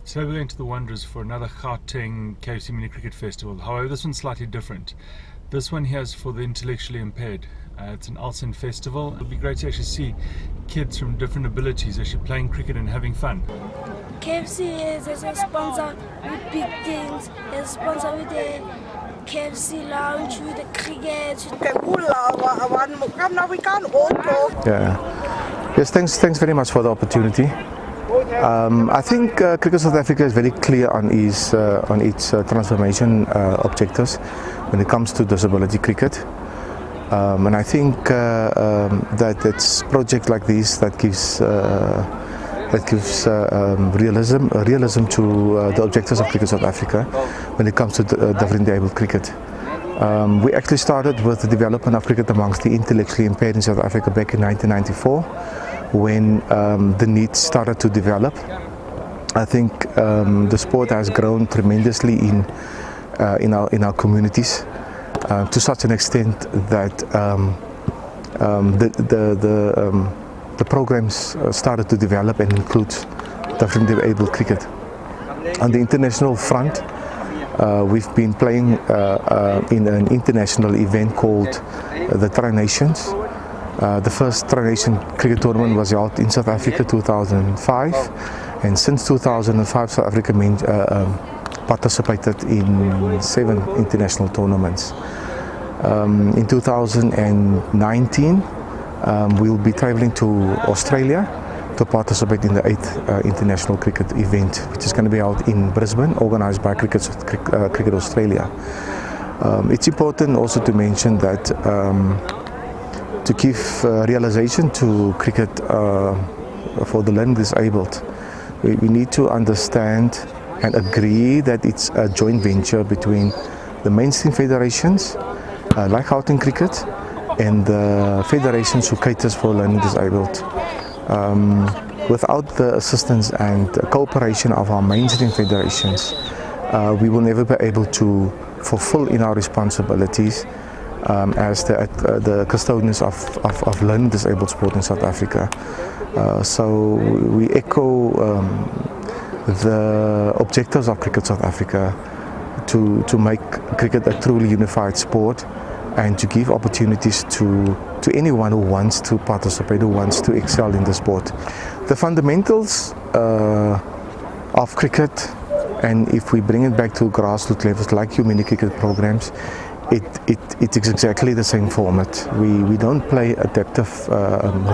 Today we're going to the Wanderers for another Gauteng KFC Mini-Cricket Festival. However, this one's slightly different. This one here is for the intellectually impaired. It's an LSEN festival. It'll be great to actually see kids from different abilities actually playing cricket and having fun. KFC is a sponsor with big things. It's a sponsor with the KFC lounge, with the cricket. Yeah. Yes, thanks very much for the opportunity. I think Cricket South Africa is very clear on its transformation objectives when it comes to disability cricket, and I think that it's projects like this that gives realism to the objectives of Cricket South Africa when it comes to differently abled cricket. We actually started with the development of cricket amongst the intellectually impaired in South Africa back in 1994. When the needs started to develop. I think the sport has grown tremendously in our communities to such an extent that the programs started to develop and include differently abled cricket. On the international front, we've been playing in an international event called the Tri-Nations. The first Tri-Nation cricket tournament was held in South Africa 2005, and since 2005 South Africa participated in 7 international tournaments. In 2019 we'll be travelling to Australia to participate in the 8th international cricket event, which is going to be held in Brisbane, organised by Cricket Australia. It's important also to mention that to give realization to cricket for the learning disabled, we need to understand and agree that it's a joint venture between the mainstream federations like Gauteng Cricket and the federations who caters for learning disabled. Without the assistance and cooperation of our mainstream federations, we will never be able to fulfill in our responsibilities as the custodians of learning disabled sport in South Africa. So we echo the objectives of Cricket South Africa to make cricket a truly unified sport and to give opportunities to anyone who wants to participate, who wants to excel in the sport. The fundamentals of cricket, and if we bring it back to grassroots levels like your mini-cricket programs, it's exactly the same format. We don't play adaptive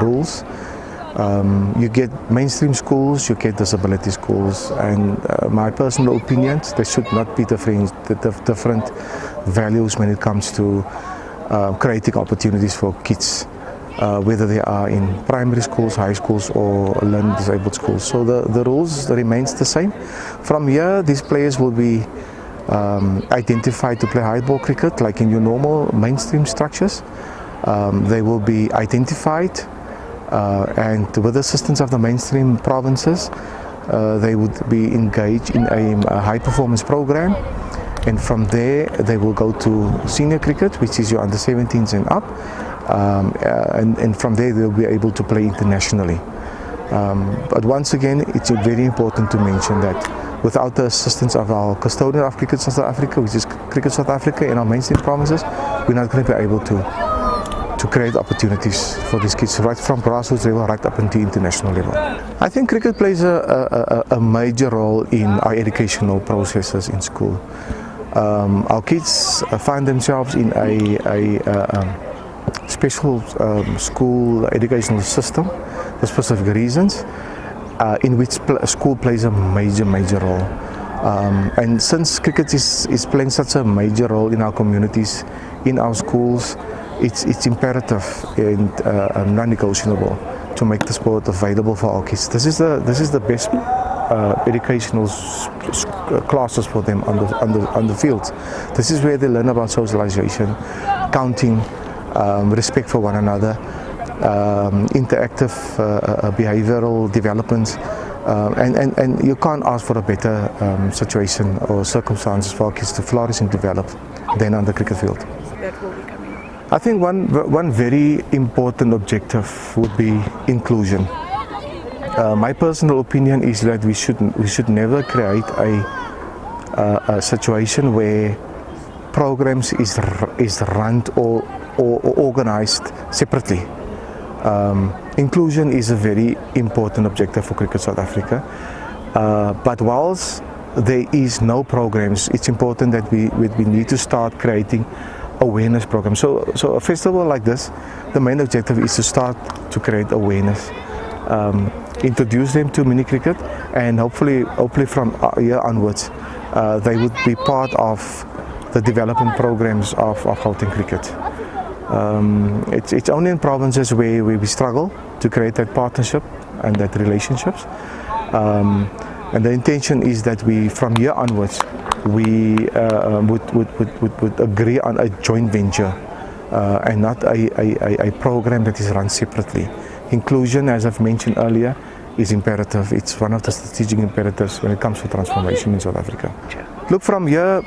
rules. You get mainstream schools, you get disability schools, and my personal opinion, there should not be different values when it comes to creating opportunities for kids, whether they are in primary schools, high schools, or learning disabled schools. So the rules remains the same. From here, these players will be identified to play high ball cricket like in your normal mainstream structures. They will be identified and with the assistance of the mainstream provinces they would be engaged in a high performance program, and from there they will go to senior cricket, which is your under 17s and up, and from there they'll be able to play internationally. But once again, it's very important to mention that without the assistance of our custodian of Cricket South Africa, which is Cricket South Africa and our mainstream provinces, we're not going to be able to create opportunities for these kids right from grassroots level right up into international level. I think cricket plays a major role in our educational processes in school. Our kids find themselves in a special school educational system for specific reasons, in which school plays a major role. And since cricket is playing such a major role in our communities, in our schools, it's imperative and non-negotiable to make the sport available for our kids. This is the best educational classes for them on the field. This is where they learn about socialization, counting, respect for one another, interactive behavioral development, and you can't ask for a better situation or circumstances for our kids to flourish and develop than on the cricket field. That will be coming up. I think one very important objective would be inclusion. My personal opinion is that we should never create a situation where programs is run or organized separately. Inclusion is a very important objective for Cricket South Africa, but whilst there is no programs, it's important that we need to start creating awareness programs. So a festival like this, the main objective is to start to create awareness, introduce them to mini cricket, and hopefully from here onwards they would be part of the development programs of Gauteng cricket. It's only in provinces where we struggle to create that partnership and that relationships, and the intention is that we from here onwards we would agree on a joint venture and not a program that is run separately. Inclusion, as I've mentioned earlier, is imperative. It's one of the strategic imperatives when it comes to transformation in South Africa. Look, from here,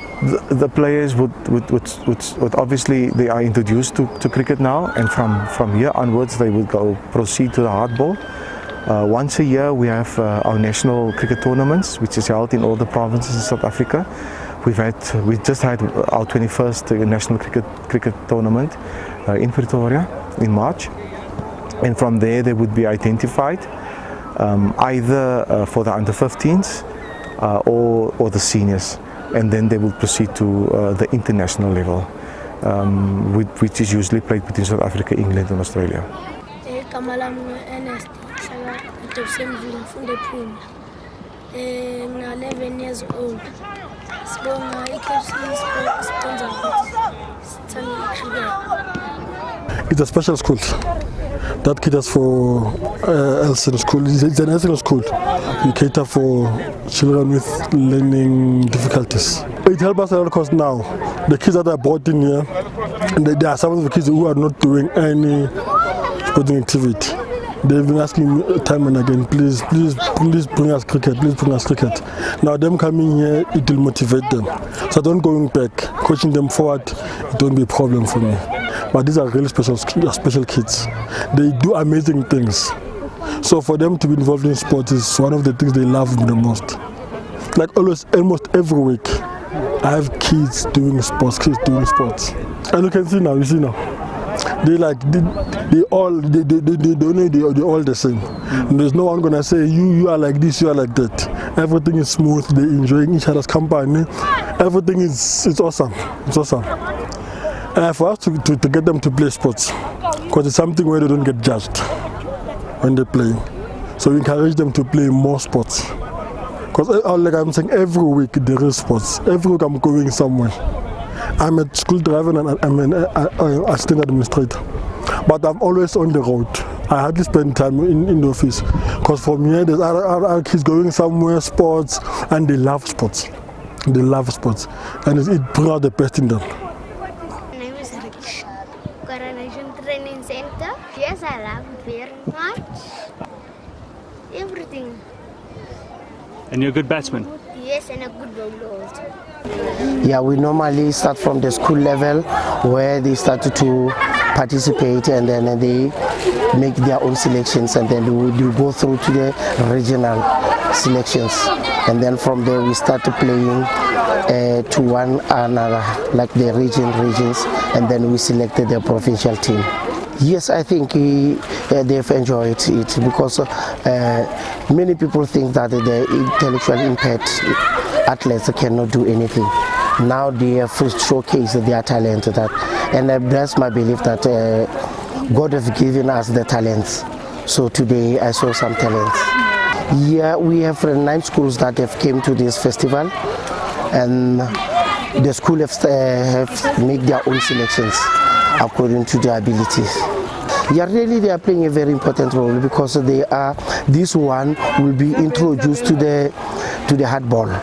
the players would obviously, they are introduced to cricket now, and from here onwards they would proceed to the hardball. Once a year we have our national cricket tournaments, which is held in all the provinces in South Africa. We just had our 21st national cricket tournament in Pretoria in March, and from there they would be identified either for the under-15s or the seniors, and then they will proceed to the international level, which is usually played between South Africa, England and Australia. I'm 11 years old. It's a special school that caters for LSEN school. It's an LSEN school. We cater for children with learning difficulties. It helps us a lot because now the kids that are brought in here, and there are some of the kids who are not doing any sporting activity. They've been asking me time and again, please bring us cricket, please bring us cricket. Now them coming here, it will motivate them. So don't going back, coaching them forward, it won't be a problem for me. But these are really special kids. They do amazing things. So for them to be involved in sports is one of the things they love the most. Like almost every week, I have kids doing sports. And you can see now, They all the same. And there's no one gonna say you are like this, you are like that. Everything is smooth. They're enjoying each other's company. Everything it's awesome. It's awesome. For us to get them to play sports, because it's something where they don't get judged when they play. So we encourage them to play more sports. Because like I'm saying, every week there is sports. Every week I'm going somewhere. I'm a school driver and I'm an assistant administrator. But I'm always on the road. I hardly spend time in the office. Because for me, there's other kids going somewhere, sports, and they love sports. They love sports. And it brings out the best in them. My name is Rich. Coronation Training Center. Yes, I love it very much. Everything. And you're a good batsman? Yes, and a good bowler also. Yeah, we normally start from the school level where they started to participate, and then they make their own selections, and then we go through to the regional selections, and then from there we start playing to one another, like the regions, and then we selected the provincial team. Yes, I think they've enjoyed it because many people think that the intellectually impaired athletes cannot do anything. Now they have showcased their talent, and that's my belief that God has given us the talents. So today I saw some talents. Yeah, we have 9 schools that have came to this festival, and the school have made their own selections according to their abilities. Yeah, really they are playing a very important role because this one will be introduced to the hardball.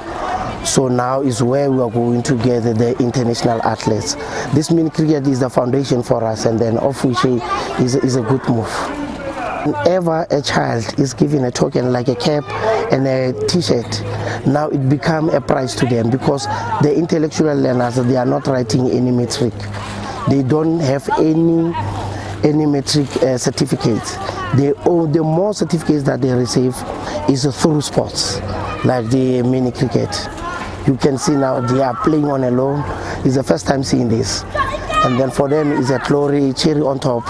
So now is where we are going to get the international athletes. This mini cricket is the foundation for us, and then of which is a good move. Whenever a child is given a token like a cap and a t-shirt, now it becomes a prize to them because the intellectual learners, they are not writing any metric. They don't have any metric certificates. the more certificates that they receive is through sports, like the mini cricket. You can see now they are playing on a lawn. It's the first time seeing this. And then for them it's a glory, cherry on top.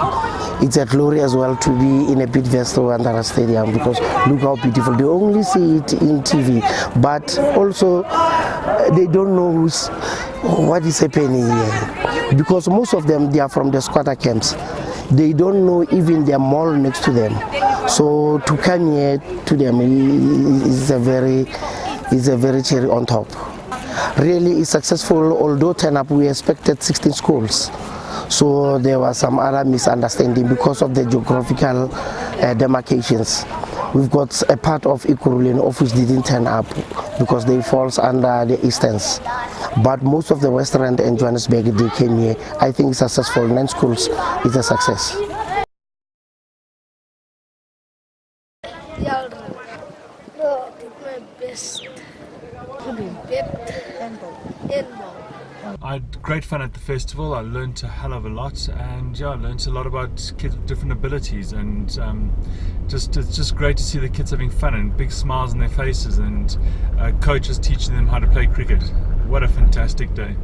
It's a glory as well to be in a big vessel under a stadium, because look how beautiful. They only see it in TV, but also they don't know what is happening here. Because most of them, they are from the squatter camps. They don't know even their mall next to them. So to come here to them is a very cherry on top. Really is successful, although turn up we expected 16 schools. So there was some other misunderstanding because of the geographical demarcations. We've got a part of Ekurhuleni of which didn't turn up because they falls under the Easterns. But most of the Western and Johannesburg, they came here. I think it's successful. 9 schools is a success. Yeah, no, I did my best. I had great fun at the festival. I learned a hell of a lot, and yeah, I learned a lot about kids with different abilities, and it's just great to see the kids having fun and big smiles on their faces, and coaches teaching them how to play cricket. What a fantastic day.